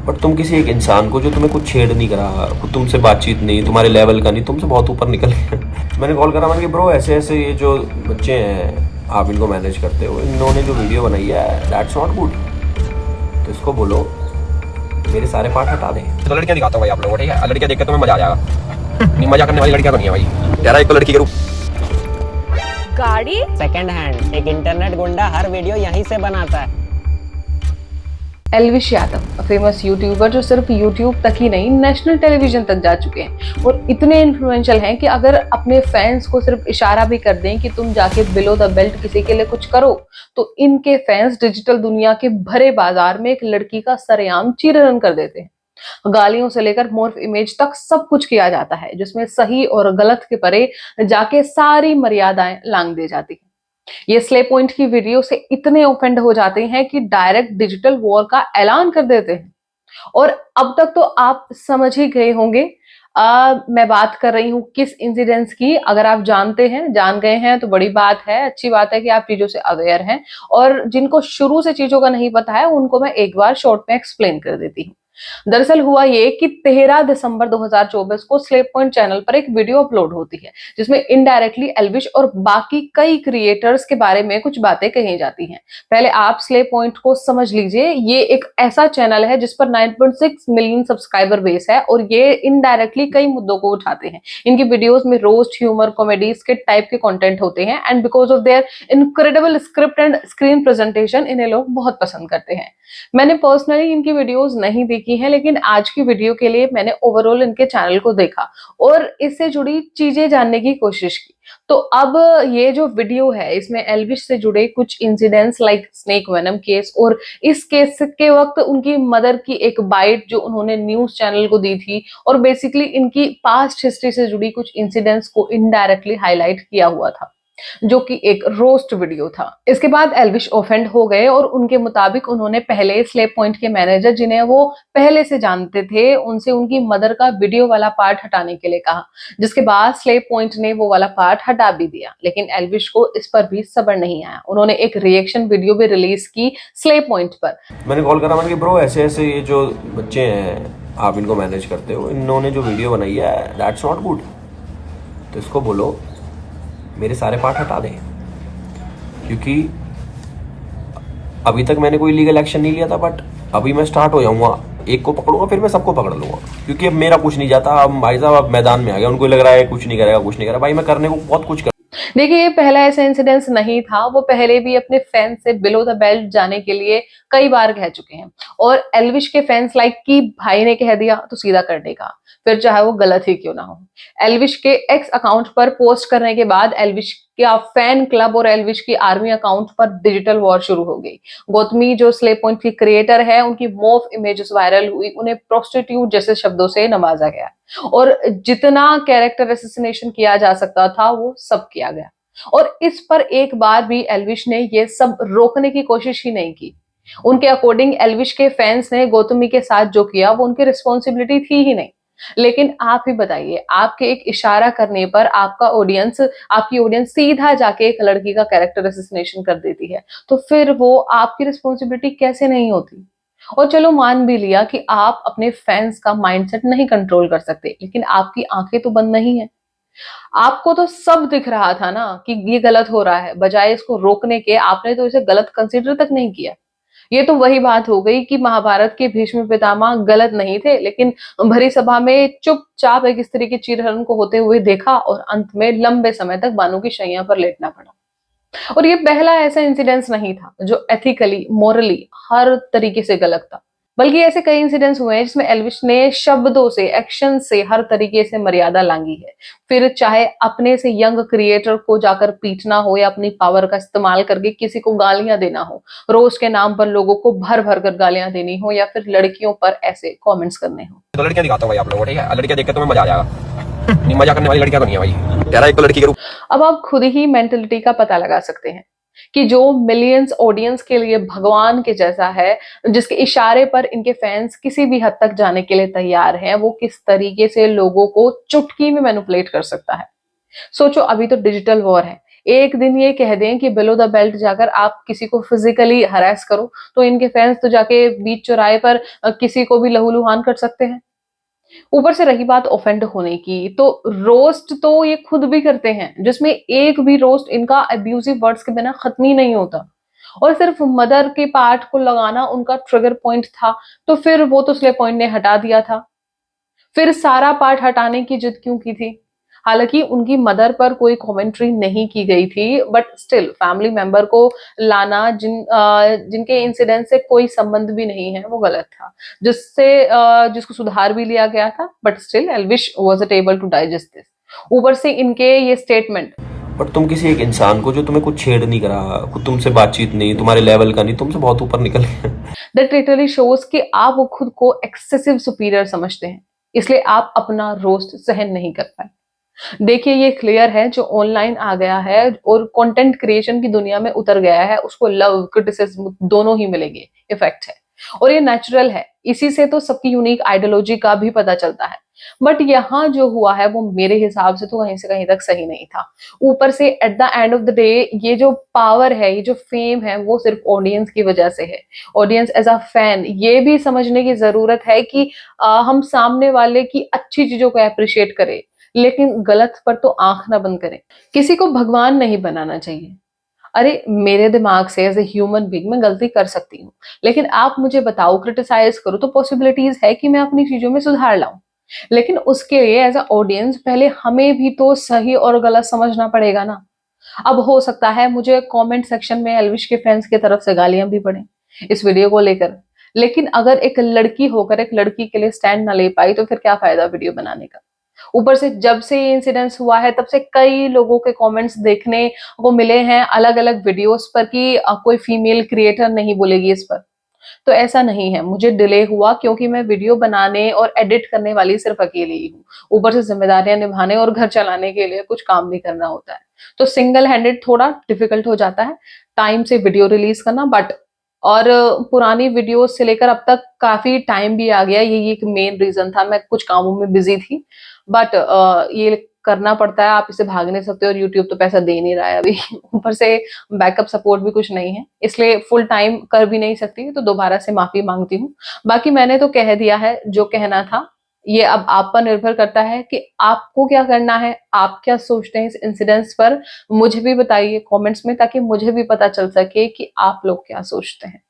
But तुम किसी एक इंसान को जो तुम्हें कुछ छेड़ नहीं करा, तुमसे बातचीत नहीं, तुम्हारे लेवल का नहीं, तुमसे बहुत ऊपर निकल गया। मैंने कॉल करा, मैंने कहा ब्रो ऐसे ऐसे ये जो बच्चे हैं आप इनको मैनेज करते हो, इन्होंने जो वीडियो बनाई है दैट्स नॉट गुड, तो इसको बोलो मेरे सारे पार्ट हटा दें। तो लड़कियां दिखाता हूँ भाई आप लोगों को, ठीक है? लड़कियां देख के तुम्हें मजा आ जाएगा। नहीं मजा करने वाली लड़कियां तो नहीं है भाई, यार एक तो लड़की के रूप गाड़ी सेकंड हैंड एक इंटरनेट गुंडा हर वीडियो यहीं से बनाता है। एल्विश यादव फेमस यूट्यूबर जो सिर्फ यूट्यूब तक ही नहीं नेशनल टेलीविजन तक जा चुके हैं और इतने इन्फ्लुएंशियल हैं कि अगर अपने फैंस को सिर्फ इशारा भी कर दें कि तुम जाके बिलो द बेल्ट किसी के लिए कुछ करो, तो इनके फैंस डिजिटल दुनिया के भरे बाजार में एक लड़की का सरेआम चीरहरण कर देते हैं। गालियों से लेकर मोर्फ इमेज तक सब कुछ किया जाता है, जिसमें सही और गलत के परे जाके सारी मर्यादाएं लांघ दी जाती है। ये स्ले पॉइंट की वीडियो से इतने ऑफेंड हो जाते हैं कि डायरेक्ट डिजिटल वॉर का ऐलान कर देते हैं। और अब तक तो आप समझ ही गए होंगे मैं बात कर रही हूं किस इंसिडेंट्स की। अगर आप जानते हैं, जान गए हैं तो बड़ी बात है, अच्छी बात है कि आप चीजों से अवेयर हैं। और जिनको शुरू से चीजों का नहीं पता है उनको मैं एक बार शॉर्ट में एक्सप्लेन कर देती हूँ। दरअसल हुआ ये कि 13 दिसंबर 2024 को स्लेप पॉइंट चैनल पर एक वीडियो अपलोड होती है जिसमें इनडायरेक्टली एल्विश और बाकी कई क्रिएटर्स के बारे में कुछ बातें कही जाती हैं। पहले आप स्लेप पॉइंट को समझ लीजिए, ये एक ऐसा चैनल है जिस पर 9.6 मिलियन सब्सक्राइबर बेस है और ये इनडायरेक्टली कई मुद्दों को उठाते हैं। इनकी वीडियोस में roast, humour, comedy, skit type के कंटेंट होते हैं and because of their incredible script and screen presentation इन्हें लोग बहुत पसंद करते हैं। मैंने पर्सनली इनकी वीडियोस नहीं देखी हैं, लेकिन आज की वीडियो के लिए मैंने ओवरऑल इनके चैनल को देखा और इससे जुड़ी चीजें जानने की कोशिश की। तो अब ये जो वीडियो है इसमें एल्विश से जुड़े कुछ incidents like snake venom case और इस केस के वक्त उनकी मदर की एक बाइट जो उन्होंने न्यूज चैनल को दी थी और बेसिकली इनकी पास्ट हिस्ट्री से जुड़ी कुछ इंसिडेंट्स को इनडायरेक्टली हाईलाइट किया हुआ था, जो कि एक रोस्ट वीडियो था। इसके बाद एल्विश ऑफेंड हो गए और उनके मुताबिक उन्होंने पहले स्लेप पॉइंट के मैनेजर, जिन्हें वो पहले से जानते थे, उनसे उनकी मदर का वीडियो वाला पार्ट हटाने के लिए कहा, जिसके बाद स्लेप पॉइंट ने वो वाला पार्ट हटा भी दिया। लेकिन एल्विश को इस पर भी सब्र नहीं आया, उन्होंने एक रिएक्शन वीडियो भी रिलीज की स्लेप पॉइंट पर। मैंने कॉल करा, मैंने कहा ब्रो ऐसे ऐसे ये जो बच्चे हैं आप इनको मैनेज करते हो, इन्होंने जो वीडियो बनाई है दैट्स नॉट गुड, तो इसको बोलो मेरे सारे पार्ट हटा दें। क्योंकि अभी तक मैंने कोई लीगल एक्शन नहीं लिया था, बट अभी मैं स्टार्ट हो जाऊंगा, एक को पकड़ूंगा फिर मैं सबको पकड़ लूंगा, क्योंकि अब मेरा कुछ नहीं जाता। अब भाई साहब अब मैदान में आ गया, उनको लग रहा है कुछ नहीं करेगा, कुछ नहीं करेगा। भाई मैं करने को बहुत कुछ कर। देखिए, ये पहला ऐसा इंसिडेंस नहीं था, वो पहले भी अपने फैंस से बिलो द बेल्ट जाने के लिए कई बार कह चुके हैं और एल्विश के फैंस लाइक कि भाई ने कह दिया तो सीधा कर देगा, फिर चाहे वो गलत ही क्यों ना हो। एल्विश के एक्स अकाउंट पर पोस्ट करने के बाद एल्विश का फैन क्लब और एल्विश की आर्मी अकाउंट पर डिजिटल वॉर शुरू हो गई। गौतमी जो स्लेप पॉइंट की क्रिएटर है, उनकी मोफ इमेजेस वायरल हुई, उन्हें प्रोस्टिट्यूट जैसे शब्दों से नवाजा गया और जितना कैरेक्टर असैसिनेशन किया जा सकता था वो सब किया गया। और इस पर एक बार भी एल्विश ने ये सब रोकने की कोशिश ही नहीं की। उनके अकॉर्डिंग एल्विश के फैंस ने गौतमी के साथ जो किया वो उनकी रिस्पॉन्सिबिलिटी थी ही नहीं। लेकिन आप ही बताइए, आपके एक इशारा करने पर आपकी ऑडियंस सीधा जाके एक लड़की का कैरेक्टर असैसिनेशन कर देती है, तो फिर वो आपकी रिस्पॉन्सिबिलिटी कैसे नहीं होती? और चलो मान भी लिया कि आप अपने फैंस का माइंडसेट नहीं कंट्रोल कर सकते, लेकिन आपकी आंखें तो बंद नहीं है। आपको तो सब दिख रहा था ना कि ये गलत हो रहा है, बजाय इसको रोकने के आपने तो इसे गलत कंसीडर तक नहीं किया। ये तो वही बात हो गई कि महाभारत के भीष्म पितामह गलत नहीं थे, लेकिन भरी सभा में चुपचाप एक स्त्री के चीरहरण को होते हुए देखा और अंत में लंबे समय तक बानों की शैया पर लेटना पड़ा। और ये पहला ऐसा इंसिडेंस नहीं था जो एथिकली, मोरली हर तरीके से गलत था, बल्कि ऐसे कई इंसिडेंट्स हुए हैं जिसमें एल्विश ने शब्दों से, एक्शन से हर तरीके से मर्यादा लांघी है। फिर चाहे अपने से यंग क्रिएटर को जाकर पीटना हो या अपनी पावर का इस्तेमाल करके किसी को गालियां देना हो, रोज के नाम पर लोगों को भर भर कर गालियां देनी हो, या फिर लड़कियों पर ऐसे कमेंट्स करने हो। तो लड़कियां दिखाता हूँ भाई आप लोगों को, ठीक है? लड़कियां देख के तुम्हें मजा आ जाएगा। नहीं मजा करने वाली लड़कियां तो नहीं है भाई, यार एक तो लड़की के रूप। अब आप खुद ही मेंटलिटी का पता लगा सकते हैं कि जो मिलियंस ऑडियंस के लिए भगवान के जैसा है, जिसके इशारे पर इनके फैंस किसी भी हद तक जाने के लिए तैयार हैं, वो किस तरीके से लोगों को चुटकी में मैनिपुलेट कर सकता है। सोचो, अभी तो डिजिटल वॉर है, एक दिन ये कह दें कि बिलो द बेल्ट जाकर आप किसी को फिजिकली हरास करो, तो इनके फैंस तो जाके बीच चौराहे पर किसी को भी लहूलुहान कर सकते हैं। ऊपर से रही बात ऑफेंड होने की, तो रोस्ट तो ये खुद भी करते हैं, जिसमें एक भी रोस्ट इनका अब्यूजिव वर्ड्स के बिना खत्म ही नहीं होता। और सिर्फ मदर के पार्ट को लगाना उनका ट्रिगर पॉइंट था, तो फिर वो तो स्ले पॉइंट ने हटा दिया था। फिर सारा पार्ट हटाने की जिद क्यों की थी? हालांकि उनकी मदर पर कोई कमेंट्री नहीं की गई थी, बट स्टिल फैमिली मेंबर को लाना जिनके इंसिडेंट से कोई संबंध भी नहीं है, वो गलत था। जिसको सुधार भी लिया गया था, but still Elvish wasn't able to digest this. ऊपर से इनके ये स्टेटमेंट। बट तुम किसी एक इंसान को जो तुम्हें कुछ छेड़ नहीं करा, तुमसे बातचीत नहीं, तुम्हारे लेवल का नहीं, तुमसे बहुत ऊपर निकल गया। दैट लिटरली शोज कि आप वो खुद को एक्सेसिव सुपीरियर समझते हैं, इसलिए आप अपना रोस्ट सहन नहीं कर पाए। देखिए ये क्लियर है, जो ऑनलाइन आ गया है और कंटेंट क्रिएशन की दुनिया में उतर गया है, उसको लव क्रिटिसिज्म दोनों ही मिलेंगे, इफेक्ट है। और ये नेचुरल है, इसी से तो सबकी यूनिक आइडियोलॉजी का भी पता चलता है। बट यहाँ जो हुआ है वो मेरे हिसाब से तो कहीं से कहीं तक सही नहीं था। ऊपर से at the end of the day ये जो पावर है, ये जो फेम है, वो सिर्फ ऑडियंस की वजह से है। ऑडियंस एज अ फैन ये भी समझने की जरूरत है कि हम सामने वाले की अच्छी चीजों को अप्रिशिएट करें, लेकिन गलत पर तो आंख ना बंद करें। किसी को भगवान नहीं बनाना चाहिए। अरे मेरे दिमाग से एज ए ह्यूमन बीइंग मैं गलती कर सकती हूँ, लेकिन आप मुझे बताओ, क्रिटिसाइज करो, तो पॉसिबिलिटीज है कि मैं अपनी चीजों में सुधार लाऊं। लेकिन उसके लिए एज अ ऑडियंस पहले हमें भी तो सही और गलत समझना पड़ेगा ना। अब हो सकता है मुझे कमेंट सेक्शन में एल्विश के फैंस की तरफ से गालियां भी पड़े इस वीडियो को लेकर, लेकिन अगर एक लड़की होकर एक लड़की के लिए स्टैंड ना ले पाई तो फिर क्या फायदा वीडियो बनाने का। ऊपर से जब से ये इंसिडेंस हुआ है तब से कई लोगों के कमेंट्स देखने को मिले हैं अलग अलग वीडियोस पर कि कोई फीमेल क्रिएटर नहीं बोलेगी इस पर। तो ऐसा नहीं है, मुझे डिले हुआ क्योंकि मैं वीडियो बनाने और एडिट करने वाली सिर्फ अकेली ही हूँ। ऊपर से जिम्मेदारियां निभाने और घर चलाने के लिए कुछ काम भी करना होता है, तो सिंगल हैंडेड थोड़ा डिफिकल्ट हो जाता है टाइम से वीडियो रिलीज करना। बट और पुरानी वीडियोस से लेकर अब तक काफी टाइम भी आ गया, यही एक मेन रीजन था, मैं कुछ कामों में बिजी थी। बट ये करना पड़ता है, आप इसे भाग नहीं सकते, और यूट्यूब तो पैसा दे नहीं रहा है अभी। ऊपर से बैकअप सपोर्ट भी कुछ नहीं है, इसलिए फुल टाइम कर भी नहीं सकती, तो दोबारा से माफी मांगती हूँ। बाकी मैंने तो कह दिया है जो कहना था, ये अब आप पर निर्भर करता है कि आपको क्या करना है, आप क्या सोचते हैं इस इंसिडेंट्स पर। मुझे भी बताइए कमेंट्स में, ताकि मुझे भी पता चल सके कि आप लोग क्या सोचते हैं।